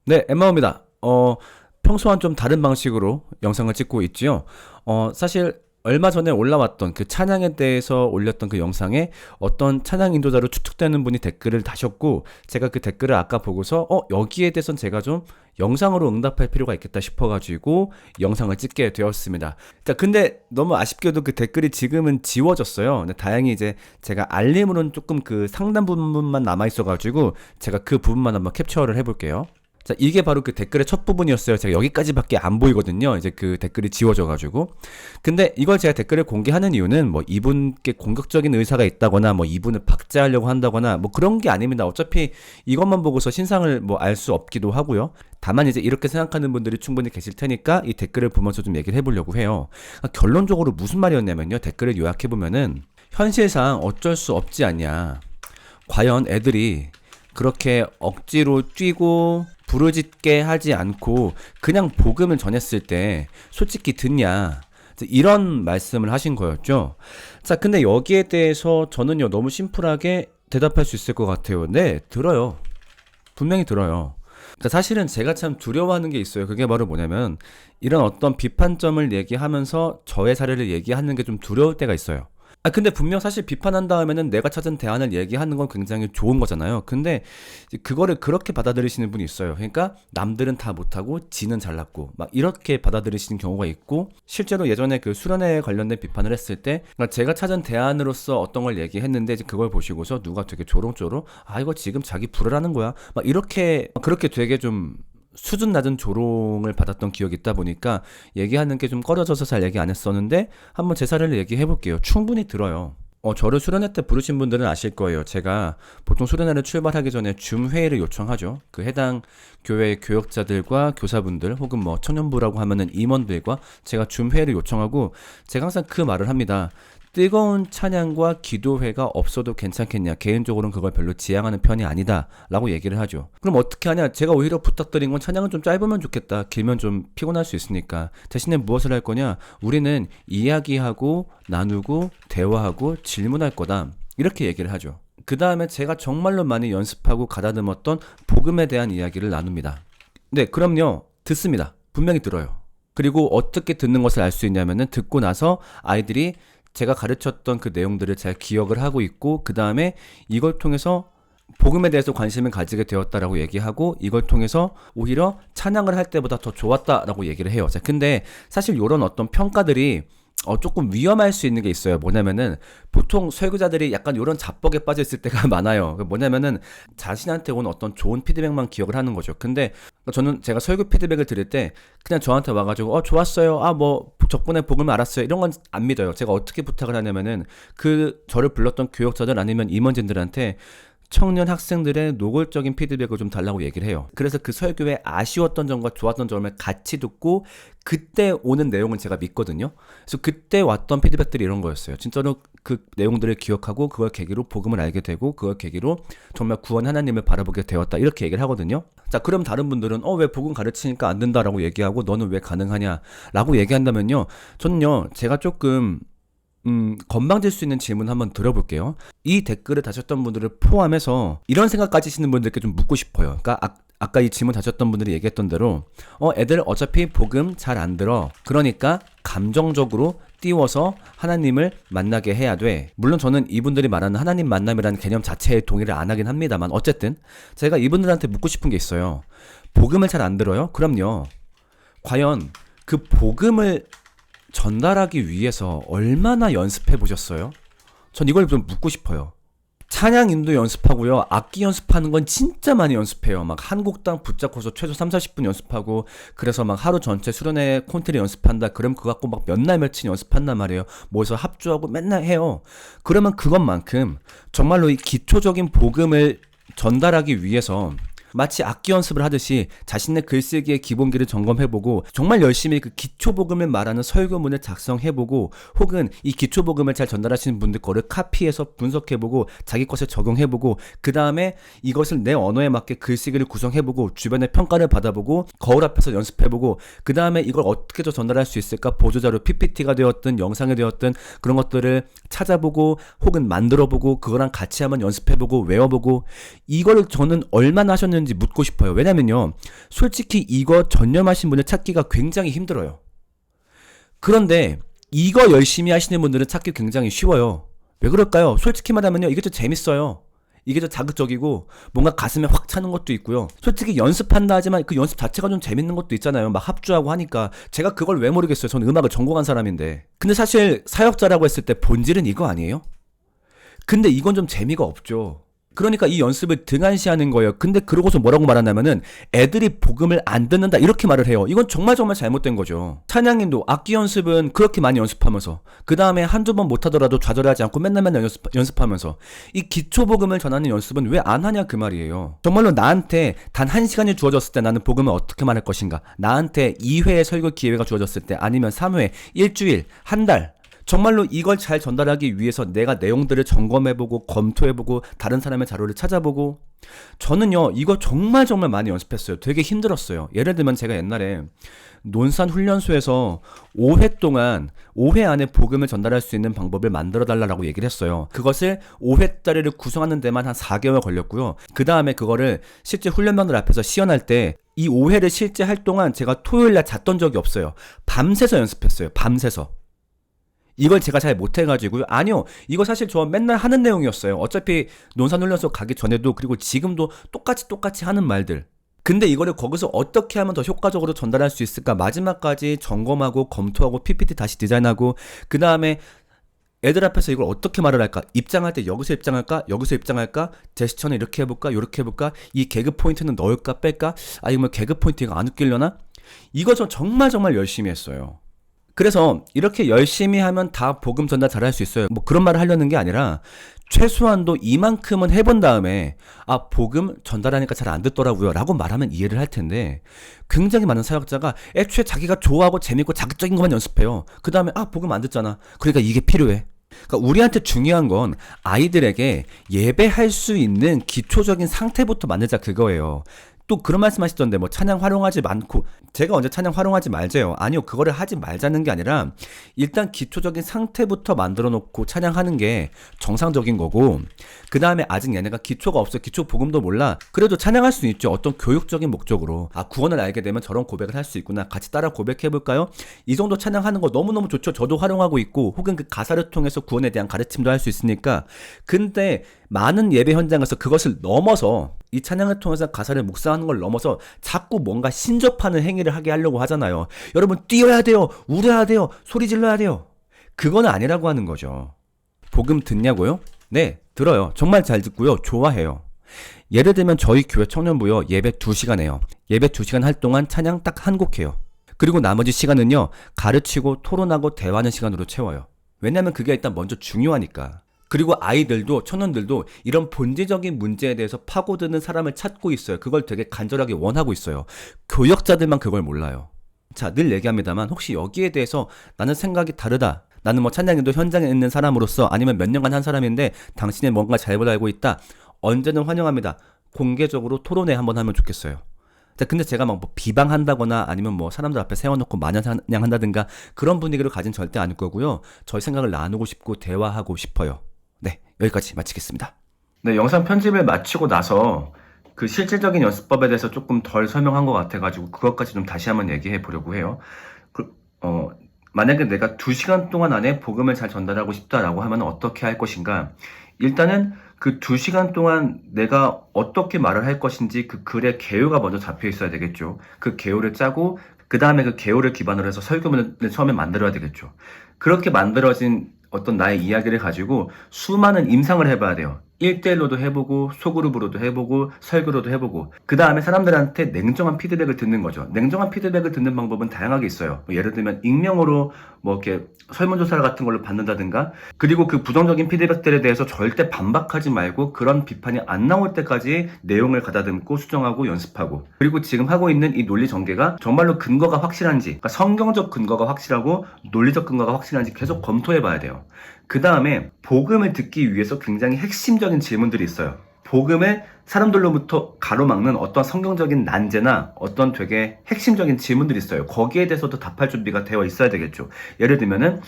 네, 엠마오입니다. 평소와는 좀 다른 방식으로 영상을 찍고 있지요. 사실 얼마 전에 올라왔던 그 찬양에 대해서 올렸던 그 영상에 어떤 찬양 인도자로 추측되는 분이 댓글을 다셨고, 제가 그 댓글을 아까 보고서 여기에 대해서는 제가 좀 영상으로 응답할 필요가 있겠다 싶어가지고 영상을 찍게 되었습니다. 자, 근데 너무 아쉽게도 그 댓글이 지금은 지워졌어요. 근데 다행히 이제 제가 알림으로는 조금 그 상단 부분만 남아있어가지고 제가 그 부분만 한번 캡처를 해볼게요. 자, 이게 바로 그 댓글의 첫 부분이었어요. 제가 여기까지밖에 안 보이거든요. 이제 그 댓글이 지워져가지고. 근데 이걸 제가 댓글을 공개하는 이유는 뭐 이분께 공격적인 의사가 있다거나 뭐 이분을 박제하려고 한다거나 뭐 그런 게 아닙니다. 어차피 이것만 보고서 신상을 뭐 알 수 없기도 하고요. 다만 이제 이렇게 생각하는 분들이 충분히 계실 테니까 이 댓글을 보면서 좀 얘기를 해보려고 해요. 결론적으로 무슨 말이었냐면요. 댓글을 요약해보면은 현실상 어쩔 수 없지 않냐. 과연 애들이 그렇게 억지로 뛰고 부르짖게 하지 않고 그냥 복음을 전했을 때 솔직히 듣냐, 이런 말씀을 하신 거였죠. 자, 근데 여기에 대해서 저는요 너무 심플하게 대답할 수 있을 것 같아요. 네, 들어요. 분명히 들어요. 그러니까 사실은 제가 참 두려워하는 게 있어요. 그게 바로 뭐냐면 이런 어떤 비판점을 얘기하면서 저의 사례를 얘기하는 게 좀 두려울 때가 있어요. 근데 분명 사실 비판한 다음에는 내가 찾은 대안을 얘기하는 건 굉장히 좋은 거잖아요. 근데 이제 그거를 그렇게 받아들이시는 분이 있어요. 그러니까 남들은 다 못하고 지는 잘났고 막 이렇게 받아들이시는 경우가 있고, 실제로 예전에 그 수련회에 관련된 비판을 했을 때 그러니까 제가 찾은 대안으로서 어떤 걸 얘기했는데 이제 그걸 보시고서 누가 되게 조롱조롱 이거 지금 자기 불을 거야 막 이렇게 그렇게 되게 좀 수준 낮은 조롱을 받았던 기억이 있다 보니까 얘기하는 게 좀 꺼려져서 잘 얘기 안 했었는데, 한번 제 사례를 얘기해 볼게요. 충분히 들어요. 저를 수련회 때 부르신 분들은 아실 거예요. 제가 보통 수련회를 출발하기 전에 줌 회의를 요청하죠. 그 해당 교회의 교역자들과 교사분들 혹은 뭐 청년부라고 하면은 임원들과 제가 줌 회의를 요청하고, 제가 항상 그 말을 합니다. 뜨거운 찬양과 기도회가 없어도 괜찮겠냐. 개인적으로는 그걸 별로 지향하는 편이 아니다. 라고 얘기를 하죠. 그럼 어떻게 하냐. 제가 오히려 부탁드린 건 찬양은 좀 짧으면 좋겠다. 길면 좀 피곤할 수 있으니까. 대신에 무엇을 할 거냐. 우리는 이야기하고 나누고 대화하고 질문할 거다. 이렇게 얘기를 하죠. 그 다음에 제가 정말로 많이 연습하고 가다듬었던 복음에 대한 이야기를 나눕니다. 네, 그럼요. 듣습니다. 분명히 들어요. 그리고 어떻게 듣는 것을 알 수 있냐면은 듣고 나서 아이들이 제가 가르쳤던 그 내용들을 잘 기억을 하고 있고, 그 다음에 이걸 통해서 복음에 대해서 관심을 가지게 되었다라고 얘기하고, 이걸 통해서 오히려 찬양을 할 때보다 더 좋았다라고 얘기를 해요. 자, 근데 사실 이런 어떤 평가들이 조금 위험할 수 있는 게 있어요. 뭐냐면은 보통 설교자들이 약간 이런 자뻑에 빠져 있을 때가 많아요. 뭐냐면은 자신한테 온 어떤 좋은 피드백만 기억을 하는 거죠. 근데 저는 제가 설교 피드백을 드릴 때 그냥 저한테 와가지고 좋았어요. 뭐 덕분에 복음을 알았어요. 이런 건 안 믿어요. 제가 어떻게 부탁을 하냐면은 그 저를 불렀던 교역자들 아니면 임원진들한테 청년 학생들의 노골적인 피드백을 좀 달라고 얘기를 해요. 그래서 그 설교에 아쉬웠던 점과 좋았던 점을 같이 듣고 그때 오는 내용은 제가 믿거든요. 그래서 그때 왔던 피드백들이 이런 거였어요. 진짜로 그 내용들을 기억하고 그걸 계기로 복음을 알게 되고 그걸 계기로 정말 구원 하나님을 바라보게 되었다. 이렇게 얘기를 하거든요. 자, 그럼 다른 분들은 왜 복음 가르치니까 안 된다라고 얘기하고 너는 왜 가능하냐라고 얘기한다면요. 저는요, 제가 조금 건방질 수 있는 질문 한번 드려볼게요. 이 댓글을 다셨던 분들을 포함해서 이런 생각 가지시는 분들께 좀 묻고 싶어요. 그러니까 아까 이 질문 다셨던 분들이 얘기했던 대로 애들 어차피 복음 잘 안 들어. 그러니까 감정적으로 띄워서 하나님을 만나게 해야 돼. 물론 저는 이분들이 말하는 하나님 만남이라는 개념 자체에 동의를 안 하긴 합니다만, 어쨌든 제가 이분들한테 묻고 싶은 게 있어요. 복음을 잘 안 들어요? 그럼요. 과연 그 복음을 전달하기 위해서 얼마나 연습해 보셨어요? 전 이걸 좀 묻고 싶어요. 찬양 인도 연습하고요. 악기 연습하는 건 진짜 많이 연습해요. 막 한 곡당 붙잡고서 최소 3, 40분 연습하고, 그래서 막 하루 전체 수련회 콘트리 연습한다. 그럼 그거 갖고 막 몇 날 며칠 연습한단 말이에요. 모여서 합주하고 맨날 해요. 그러면 그것만큼 정말로 이 기초적인 복음을 전달하기 위해서 마치 악기 연습을 하듯이 자신의 글쓰기의 기본기를 점검해보고, 정말 열심히 그 기초복음을 말하는 설교문을 작성해보고, 혹은 이 기초복음을 잘 전달하시는 분들 거를 카피해서 분석해보고 자기 것을 적용해보고, 그 다음에 이것을 내 언어에 맞게 글쓰기를 구성해보고 주변의 평가를 받아보고 거울 앞에서 연습해보고, 그 다음에 이걸 어떻게 더 전달할 수 있을까, 보조자료 PPT가 되었든 영상이 되었든 그런 것들을 찾아보고 혹은 만들어보고 그거랑 같이 한번 연습해보고 외워보고, 이걸 저는 얼마나 하셨는지 찾으셨는지 묻고 싶어요. 왜냐면요, 솔직히 이거 전념하신 분을 찾기가 굉장히 힘들어요. 그런데 이거 열심히 하시는 분들은 찾기 굉장히 쉬워요. 왜 그럴까요? 솔직히 말하면요, 이게 좀 재밌어요. 이게 좀 자극적이고 뭔가 가슴에 확 차는 것도 있고요. 솔직히 연습한다 하지만 그 연습 자체가 좀 재밌는 것도 있잖아요. 막 합주하고 하니까. 제가 그걸 왜 모르겠어요. 저는 음악을 전공한 사람인데. 근데 사실 사역자라고 했을 때 본질은 이거 아니에요? 근데 이건 좀 재미가 없죠. 그러니까 이 연습을 등한시하는 거예요. 근데 그러고서 뭐라고 말하냐면은 애들이 복음을 안 듣는다 이렇게 말을 해요. 이건 정말 정말 잘못된 거죠. 찬양님도 악기 연습은 그렇게 많이 연습하면서 그 다음에 한두 번 못하더라도 좌절하지 않고 맨날 맨날 연습하면서 이 기초 복음을 전하는 연습은 왜 안 하냐 그 말이에요. 정말로 나한테 단 1시간이 주어졌을 때 나는 복음을 어떻게 말할 것인가, 나한테 2회의 설교 기회가 주어졌을 때 아니면 3회, 일주일, 한 달, 정말로 이걸 잘 전달하기 위해서 내가 내용들을 점검해보고 검토해보고 다른 사람의 자료를 찾아보고, 저는요 이거 정말 정말 많이 연습했어요. 되게 힘들었어요. 예를 들면 제가 옛날에 논산 훈련소에서 5회 동안 5회 안에 복음을 전달할 수 있는 방법을 만들어 달라고 얘기를 했어요. 그것을 5회짜리를 구성하는 데만 한 4개월 걸렸고요. 그 다음에 그거를 실제 훈련병들 앞에서 시연할 때 이 5회를 실제 할 동안 제가 토요일날 잤던 적이 없어요. 밤새서 연습했어요. 밤새서. 이걸 제가 잘 못해가지고요. 아니요, 이거 사실 저 맨날 하는 내용이었어요. 어차피 논산훈련소 가기 전에도 그리고 지금도 똑같이 하는 말들. 근데 이거를 거기서 어떻게 하면 더 효과적으로 전달할 수 있을까 마지막까지 점검하고 검토하고 PPT 다시 디자인하고, 그 다음에 애들 앞에서 이걸 어떻게 말을 할까, 입장할 때 여기서 입장할까, 여기서 입장할까, 제스처는 이렇게 해볼까, 이렇게 해볼까, 이 개그 포인트는 넣을까 뺄까, 아니면 개그 포인트가 안 웃기려나, 이거 저 정말 정말 열심히 했어요. 그래서 이렇게 열심히 하면 다 복음 전달 잘할 수 있어요. 뭐 그런 말을 하려는 게 아니라 최소한도 이만큼은 해본 다음에 아 복음 전달하니까 잘 안 듣더라고요 라고 말하면 이해를 할 텐데, 굉장히 많은 사역자가 애초에 자기가 좋아하고 재밌고 자극적인 것만 연습해요. 그 다음에 아 복음 안 듣잖아, 그러니까 이게 필요해. 그러니까 우리한테 중요한 건 아이들에게 예배할 수 있는 기초적인 상태부터 만들자 그거예요. 또 그런 말씀 하시던데 뭐 찬양 활용하지 않고, 제가 언제 찬양 활용하지 말재요? 아니요, 그거를 하지 말자는 게 아니라 일단 기초적인 상태부터 만들어 놓고 찬양하는 게 정상적인 거고, 그 다음에 아직 얘네가 기초가 없어, 기초 복음도 몰라, 그래도 찬양할 수 있죠. 어떤 교육적인 목적으로. 아 구원을 알게 되면 저런 고백을 할 수 있구나, 같이 따라 고백해볼까요? 이 정도 찬양하는 거 너무너무 좋죠. 저도 활용하고 있고, 혹은 그 가사를 통해서 구원에 대한 가르침도 할 수 있으니까. 근데 많은 예배 현장에서 그것을 넘어서, 이 찬양을 통해서 가사를 묵상하는 걸 넘어서 자꾸 뭔가 신접하는 행위를 하게 하려고 하잖아요. 여러분 뛰어야 돼요, 울어야 돼요, 소리 질러야 돼요. 그건 아니라고 하는 거죠. 복음 듣냐고요? 네, 들어요. 정말 잘 듣고요. 좋아해요. 예를 들면 저희 교회 청년부요, 예배 2시간 해요. 예배 2시간 할 동안 찬양 딱 한 곡 해요. 그리고 나머지 시간은요, 가르치고 토론하고 대화하는 시간으로 채워요. 왜냐면 그게 일단 먼저 중요하니까. 그리고 아이들도, 청년들도 이런 본질적인 문제에 대해서 파고드는 사람을 찾고 있어요. 그걸 되게 간절하게 원하고 있어요. 교역자들만 그걸 몰라요. 자, 늘 얘기합니다만 혹시 여기에 대해서 나는 생각이 다르다, 나는 뭐 찬양인도 현장에 있는 사람으로서 아니면 몇 년간 한 사람인데 당신이 뭔가 잘못 알고 있다, 언제든 환영합니다. 공개적으로 토론회 한번 하면 좋겠어요. 자, 근데 제가 막 뭐 비방한다거나 아니면 뭐 사람들 앞에 세워놓고 마녀사냥한다든가 그런 분위기를 가진 절대 않을 거고요. 저희 생각을 나누고 싶고 대화하고 싶어요. 네, 여기까지 마치겠습니다. 네, 영상 편집을 마치고 나서 그 실질적인 연습법에 대해서 조금 덜 설명한 것 같아가지고 그것까지 좀 다시 한번 얘기해 보려고 해요. 만약에 내가 2시간 동안 안에 복음을 잘 전달하고 싶다라고 하면 어떻게 할 것인가? 일단은 그 2시간 동안 내가 어떻게 말을 할 것인지 그 글의 개요가 먼저 잡혀 있어야 되겠죠. 그 개요를 짜고 그 다음에 그 개요를 기반으로 해서 설교문을 처음에 만들어야 되겠죠. 그렇게 만들어진 어떤 나의 이야기를 가지고 수많은 임상을 해봐야 돼요. 1대1로도 해보고 소그룹으로도 해보고 설교로도 해보고, 그 다음에 사람들한테 냉정한 피드백을 듣는 거죠. 냉정한 피드백을 듣는 방법은 다양하게 있어요. 뭐 예를 들면 익명으로 뭐 이렇게 설문조사 같은 걸로 받는다든가, 그리고 그 부정적인 피드백들에 대해서 절대 반박하지 말고 그런 비판이 안 나올 때까지 내용을 가다듬고 수정하고 연습하고, 그리고 지금 하고 있는 이 논리 전개가 정말로 근거가 확실한지, 그러니까 성경적 근거가 확실하고 논리적 근거가 확실한지 계속 검토해 봐야 돼요. 그 다음에 복음을 듣기 위해서 굉장히 핵심적인 질문들이 있어요. 복음을 사람들로부터 가로막는 어떤 성경적인 난제나 어떤 되게 핵심적인 질문들이 있어요. 거기에 대해서도 답할 준비가 되어 있어야 되겠죠. 예를 들면은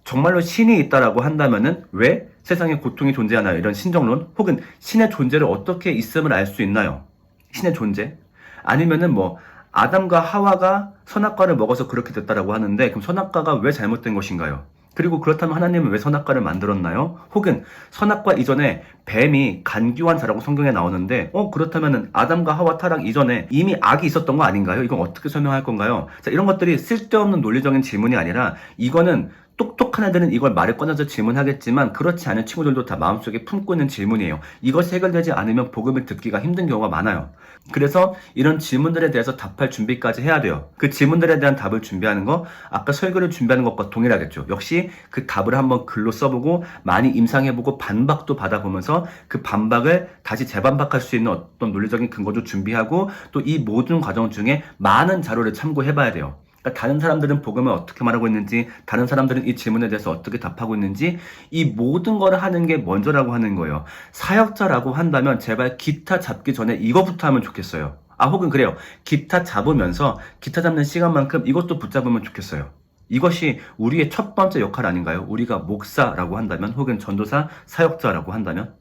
정말로 신이 있다라고 한다면은 왜 세상에 고통이 존재하나요? 이런 신정론, 혹은 신의 존재를 어떻게 있음을 알 수 있나요? 신의 존재? 아니면은 뭐 아담과 하와가 선악과를 먹어서 그렇게 됐다라고 하는데 그럼 선악과가 왜 잘못된 것인가요? 그리고 그렇다면 하나님은 왜 선악과를 만들었나요? 혹은 선악과 이전에 뱀이 간교한 자라고 성경에 나오는데 그렇다면 아담과 하와 타락 이전에 이미 악이 있었던 거 아닌가요? 이건 어떻게 설명할 건가요? 자, 이런 것들이 쓸데없는 논리적인 질문이 아니라 이거는 똑똑한 애들은 이걸 말을 꺼내서 질문하겠지만 그렇지 않은 친구들도 다 마음속에 품고 있는 질문이에요. 이것이 해결되지 않으면 복음을 듣기가 힘든 경우가 많아요. 그래서 이런 질문들에 대해서 답할 준비까지 해야 돼요. 그 질문들에 대한 답을 준비하는 거 아까 설교를 준비하는 것과 동일하겠죠. 역시 그 답을 한번 글로 써보고 많이 임상해보고 반박도 받아보면서 그 반박을 다시 재반박할 수 있는 어떤 논리적인 근거도 준비하고 또 이 모든 과정 중에 많은 자료를 참고해봐야 돼요. 그러니까 다른 사람들은 복음을 어떻게 말하고 있는지, 다른 사람들은 이 질문에 대해서 어떻게 답하고 있는지 이 모든 거를 하는 게 먼저라고 하는 거예요. 사역자라고 한다면 제발 기타 잡기 전에 이거부터 하면 좋겠어요. 혹은 그래요. 기타 잡으면서 기타 잡는 시간만큼 이것도 붙잡으면 좋겠어요. 이것이 우리의 첫 번째 역할 아닌가요? 우리가 목사라고 한다면 혹은 전도사, 사역자라고 한다면